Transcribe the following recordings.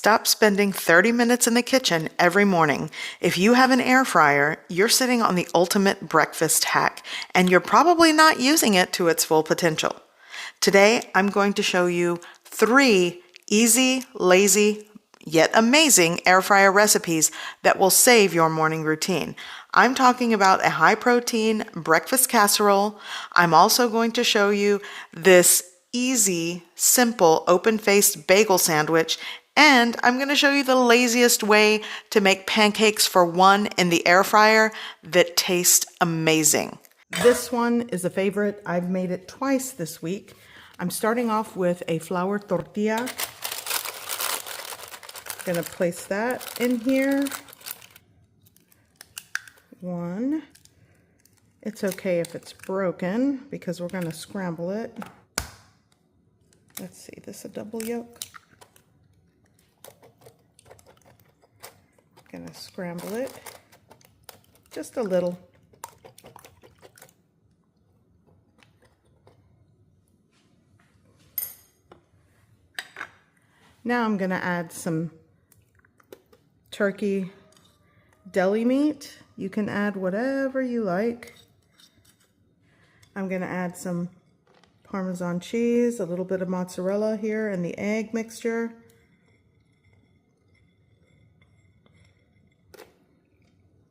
Stop spending 30 minutes in the kitchen every morning. If you have an air fryer, you're sitting on the ultimate breakfast hack, and you're probably not using it to its full potential. Today, I'm going to show you 3 easy, lazy, yet amazing air fryer recipes that will save your morning routine. I'm talking about a high-protein breakfast casserole. I'm also going to show you this easy, simple, open-faced bagel sandwich, and I'm going to show you the laziest way to make pancakes for one in the air fryer that taste amazing. This one is a favorite. I've made it twice this week. I'm starting off with a flour tortilla. I'm going to place that in here. 1. It's okay if it's broken because we're going to scramble it. Let's see, this is a double yolk. I'm going to scramble it just a little. Now I'm going to add some turkey deli meat. You can add whatever you like. I'm going to add some Parmesan cheese, a little bit of mozzarella here, and the egg mixture.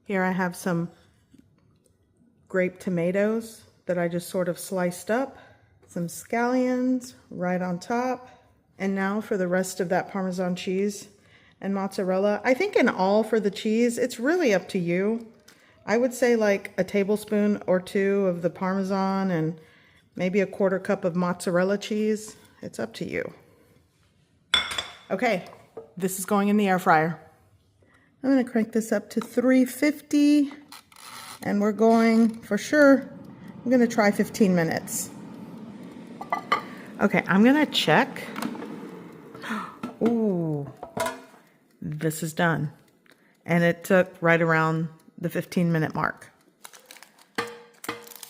Here I have some grape tomatoes that I just sort of sliced up. Some scallions right on top. And now for the rest of that Parmesan cheese and mozzarella. I think in all for the cheese, it's really up to you. I would say like a tablespoon or 2 of the Parmesan and maybe a 1/4 cup of mozzarella cheese. It's up to you. Okay, this is going in the air fryer. I'm going to crank this up to 350 and we're going for sure. I'm going to try 15 minutes. Okay, I'm going to check. Ooh, this is done. And it took right around the 15-minute mark.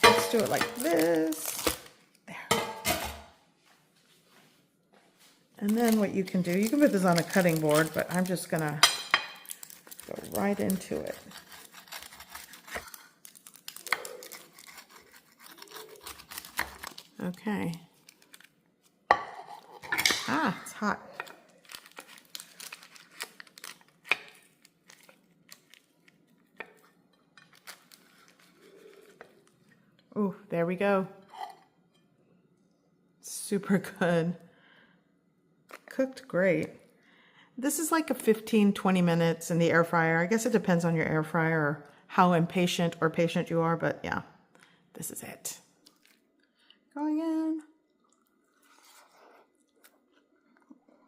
Let's do it like this. There. And then what you can do, you can put this on a cutting board, but I'm just gonna go right into it. Okay. Ah, it's hot. Oh, there we go. Super good. Cooked great. This is like a 15-20 minutes in the air fryer. I guess it depends on your air fryer or how impatient or patient you are, but yeah, this is it. Going in.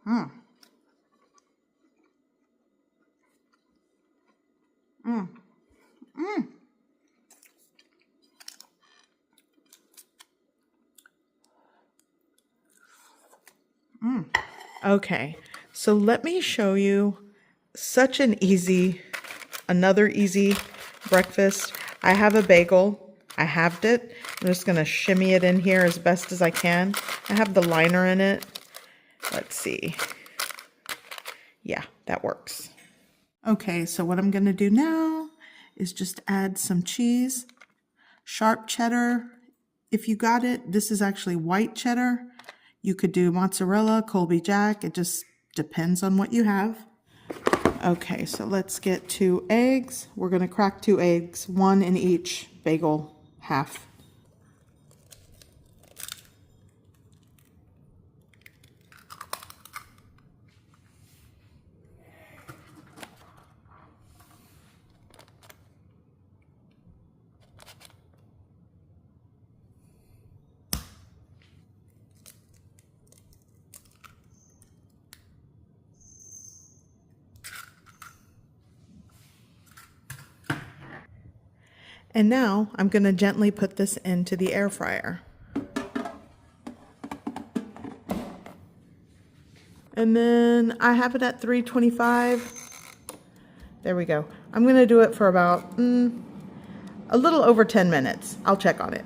Mmm. Mmm. Mmm. Okay, so let me show you such an another easy breakfast. I have a bagel. I halved it. I'm just going to shimmy it in here as best as I can. I have the liner in it. Let's see. Yeah, that works. Okay, so what I'm going to do now is just add some cheese, sharp cheddar. If you got it, this is actually white cheddar. You could do mozzarella, Colby Jack. It just depends on what you have. Okay, so let's get 2 eggs. We're going to crack 2 eggs, 1 in each bagel half. And now I'm going to gently put this into the air fryer. And then I have it at 325. There we go. I'm going to do it for about a little over 10 minutes. I'll check on it.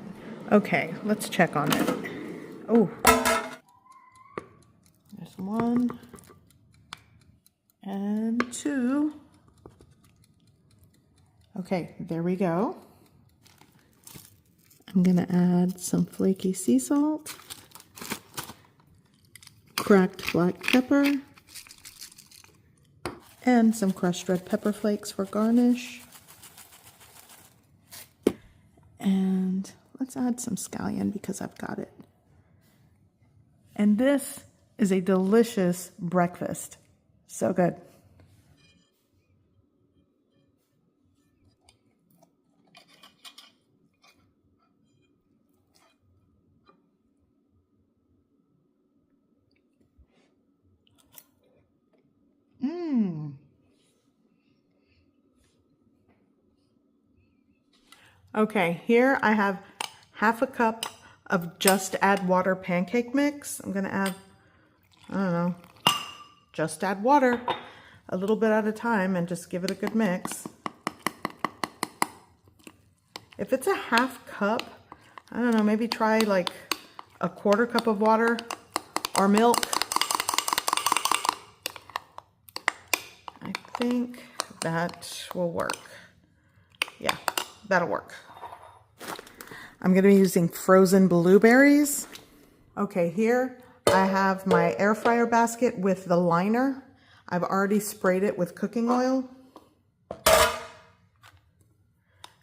Okay, let's check on it. Oh, there's one. and 2. Okay, there we go. I'm gonna add some flaky sea salt, cracked black pepper, and some crushed red pepper flakes for garnish. And let's add some scallion because I've got it. And this is a delicious breakfast. So good. Okay, here I have half a cup of just add water pancake mix. I'm gonna add, I don't know, just add water a little bit at a time and just give it a good mix. If it's a half cup, I don't know, maybe try like a 1/4 cup of water or milk. I think that will work. Yeah, that'll work. I'm going to be using frozen blueberries. Okay, here I have my air fryer basket with the liner. I've already sprayed it with cooking oil.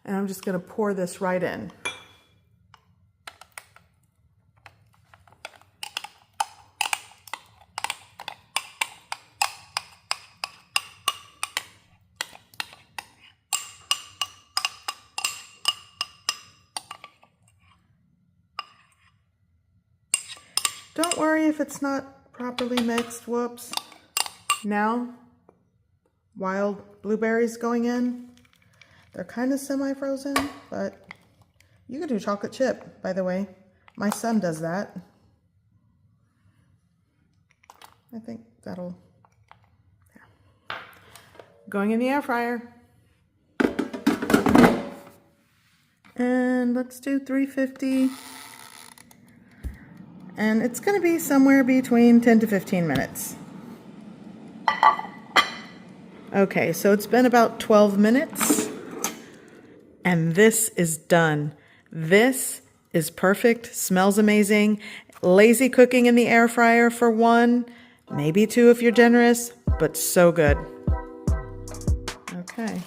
And I'm just going to pour this right in. Don't worry if it's not properly mixed, whoops. Now, wild blueberries going in. They're kind of semi-frozen, but you can do chocolate chip, by the way. My son does that. I think that'll, yeah. Going in the air fryer. And let's do 350. And it's going to be somewhere between 10 to 15 minutes. Okay, so it's been about 12 minutes. And this is done. This is perfect, smells amazing. Lazy cooking in the air fryer for 1, maybe 2 if you're generous, but so good. Okay.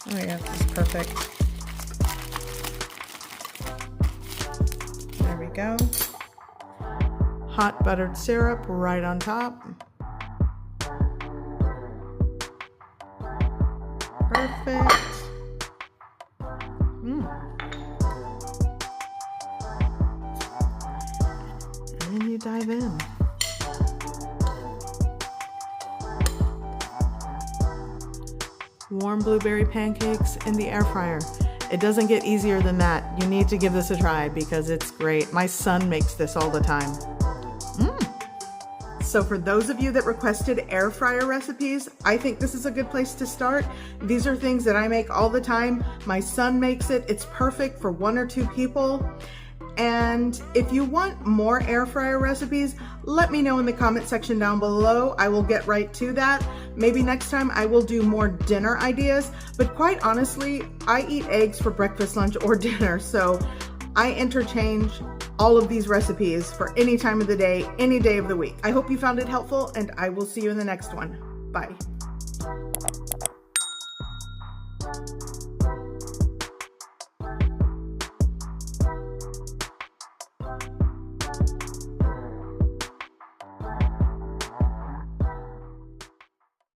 Oh yeah, this is perfect. There we go. Hot buttered syrup right on top. Perfect. And then you dive in. Warm blueberry pancakes in the air fryer. It doesn't get easier than that. You need to give this a try because it's great. My son makes this all the time. So for those of you that requested air fryer recipes, I think this is a good place to start. These are things that I make all the time. My son makes it. It's perfect for 1 or 2 people. And if you want more air fryer recipes, let me know in the comment section down below. I will get right to that. Maybe next time I will do more dinner ideas, but quite honestly, I eat eggs for breakfast, lunch, or dinner. So I interchange all of these recipes for any time of the day, any day of the week. I hope you found it helpful, and I will see you in the next one. Bye.